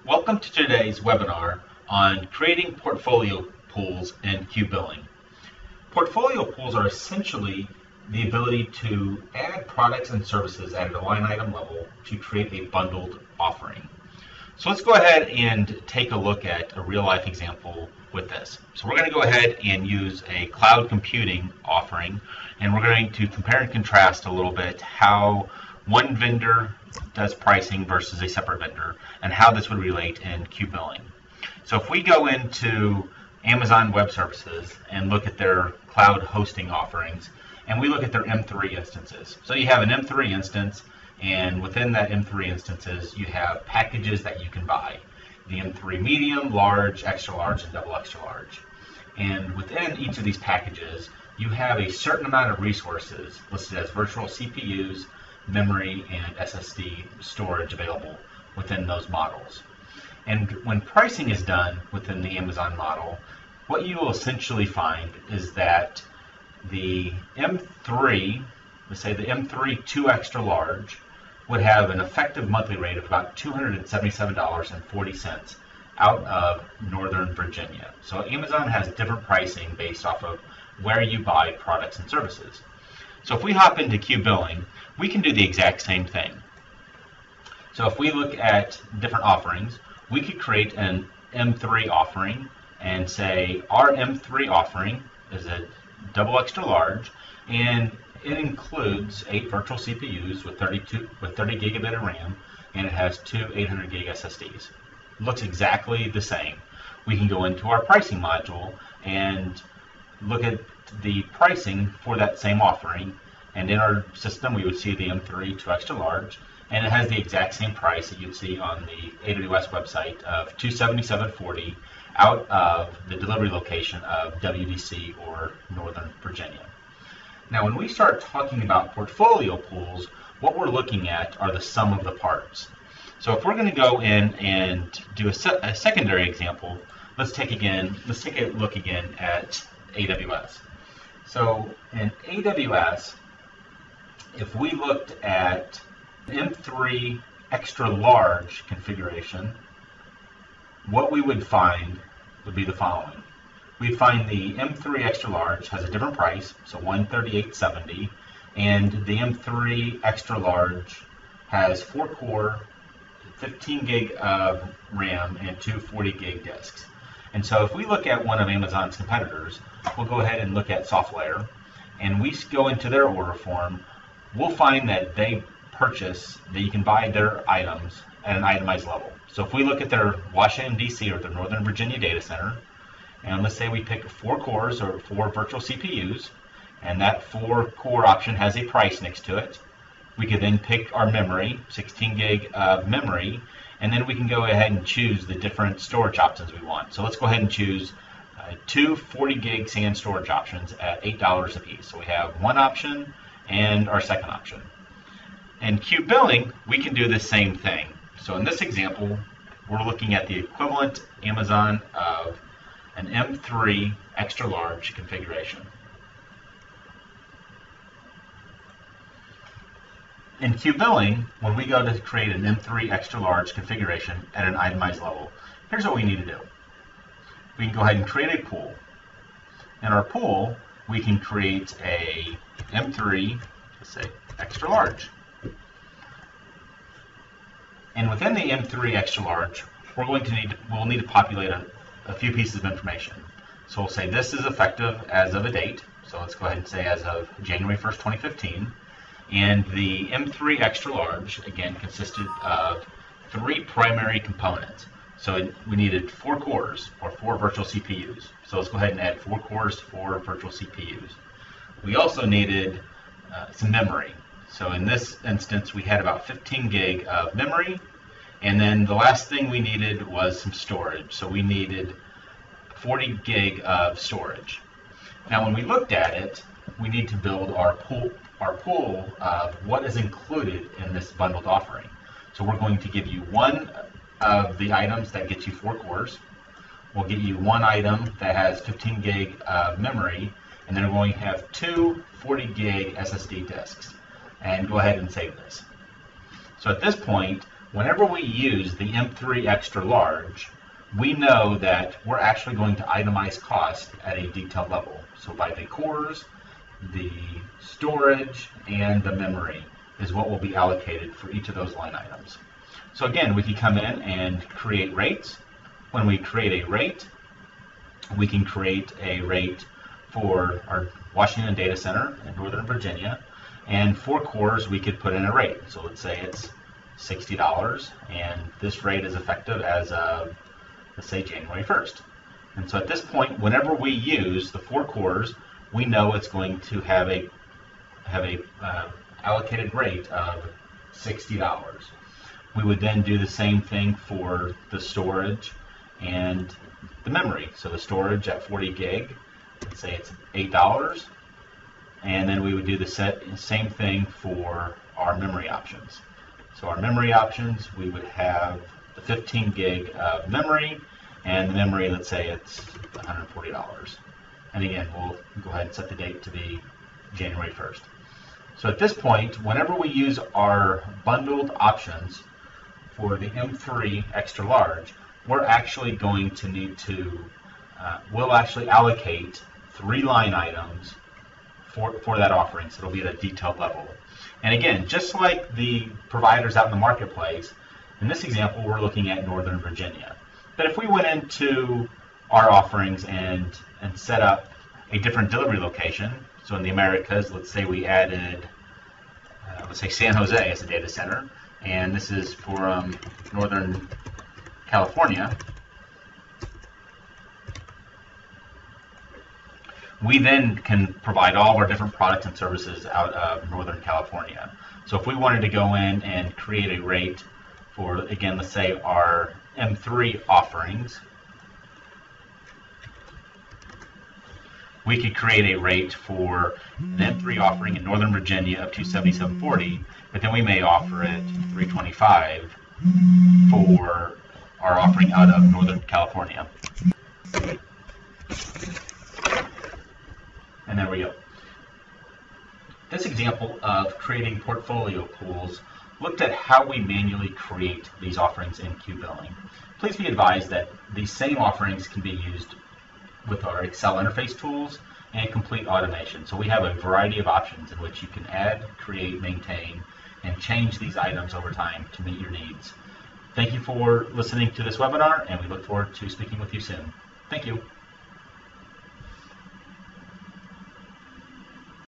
Welcome to today's webinar on creating portfolio pools in QBilling. Portfolio pools are essentially the ability to add products and services at a line item level to create a bundled offering. So let's go ahead and take a look at a real life example with this. So we're going to go ahead and use a cloud computing offering, and we're going to compare and contrast a little bit how one vendor does pricing versus a separate vendor and how this would relate in QBilling. So if we go into Amazon Web Services and look at their cloud hosting offerings, and we look at their M3 instances. So you have an M3 instance, and within that M3 instances, you have packages that you can buy. The M3 medium, large, extra large, and double extra large. And within each of these packages, you have a certain amount of resources listed as virtual CPUs, memory, and SSD storage available within those models. And when pricing is done within the Amazon model, what you will essentially find is that the M3, let's say the M3 2 extra large, would have an effective monthly rate of about $277.40 out of Northern Virginia. So Amazon has different pricing based off of where you buy products and services. So if we hop into QBilling, we can do the exact same thing. So if we look at different offerings, we could create an M3 offering and say our M3 offering is a double extra large, and it includes 8 virtual CPUs with 30 gigabit of RAM, and it has 2 800 gig SSDs. Looks exactly the same. We can go into our pricing module and look at the pricing for that same offering, and in our system we would see the M3 2 extra large, and it has the exact same price that you'd see on the AWS website of $277.40 out of the delivery location of WDC or Northern Virginia. Now when we start talking about portfolio pools, what we're looking at are the sum of the parts. So if we're going to go in and do a secondary example, let's take a look again at AWS. So in AWS, if we looked at M3 extra large configuration, what we would find would be the following. We'd find the M3 extra large has a different price, so $138.70, and the M3 extra large has 4 core, 15 gig of RAM, and 2 40 gig disks. And so if we look at one of Amazon's competitors, we'll go ahead and look at SoftLayer, and we go into their order form, we'll find that they purchase, that you can buy their items at an itemized level. So if we look at their Washington, D.C. or their Northern Virginia data center, and let's say we pick 4 cores or 4 virtual CPUs, and that 4 core option has a price next to it, we could then pick our memory, 16 gig of memory, and then we can go ahead and choose the different storage options we want. So let's go ahead and choose 2 40 gig SAN storage options at $8 a piece. So we have one option and our second option. In QBilling, we can do the same thing. So in this example, we're looking at the equivalent Amazon of an M3 extra large configuration. In QBilling, when we go to create an M3 extra large configuration at an itemized level, here's what we need to do. We can go ahead and create a pool. In our pool, we can create a M3, let's say, extra large. And within the M3 extra large, we'll need to populate a few pieces of information. So we'll say this is effective as of a date. So let's go ahead and say as of January 1st, 2015. And the M3 extra large, again, consisted of 3 primary components. So we needed 4 cores, or 4 virtual CPUs. So let's go ahead and add 4 cores, 4 virtual CPUs. We also needed some memory. So in this instance, we had about 15 gig of memory. And then the last thing we needed was some storage. So we needed 40 gig of storage. Now when we looked at it, we need to build our pool of what is included in this bundled offering. So we're going to give you one of the items that gets you 4 cores. We'll get you one item that has 15 gig of memory, and then we're going to have 2 40 gig SSD disks. And go ahead and save this. So at this point, Whenever we use the M3 extra large, we know that we're actually going to itemize cost at a detailed level. So by the cores, the storage, and the memory is what will be allocated for each of those line items. So again, we can come in and create rates. When we create a rate, we can create a rate for our Washington data center in Northern Virginia, and for cores we could put in a rate. So let's say it's $60, and this rate is effective as of, let's say, January 1st. And so at this point, whenever we use the 4 cores, we know it's going to have a allocated rate of $60. We would then do the same thing for the storage and the memory. So the storage at 40 gig, let's say it's $8, and then we would do the same thing for our memory options. So our memory options, we would have the 15 gig of memory, and the memory, let's say it's $140. And again, we'll go ahead and set the date to be January 1st. So at this point, whenever we use our bundled options for the M3 extra large, we're actually going to need to, we'll actually allocate 3 line items for that offering, so it'll be at a detailed level. And again, just like the providers out in the marketplace, in this example, we're looking at Northern Virginia. But if we went into our offerings and set up a different delivery location, so in the Americas, let's say we added, let's say San Jose as a data center, and this is for Northern California, we then can provide all of our different products and services out of Northern California. So if we wanted to go in and create a rate for, again, let's say our M3 offerings, we could create a rate for an M3 offering in Northern Virginia of $277.40, but then we may offer it $325 for our offering out of Northern California. And there we go. This example of creating portfolio pools looked at how we manually create these offerings in QBilling. Please be advised that these same offerings can be used with our Excel interface tools and complete automation. So we have a variety of options in which you can add, create, maintain, and change these items over time to meet your needs. Thank you for listening to this webinar, and we look forward to speaking with you soon. Thank you.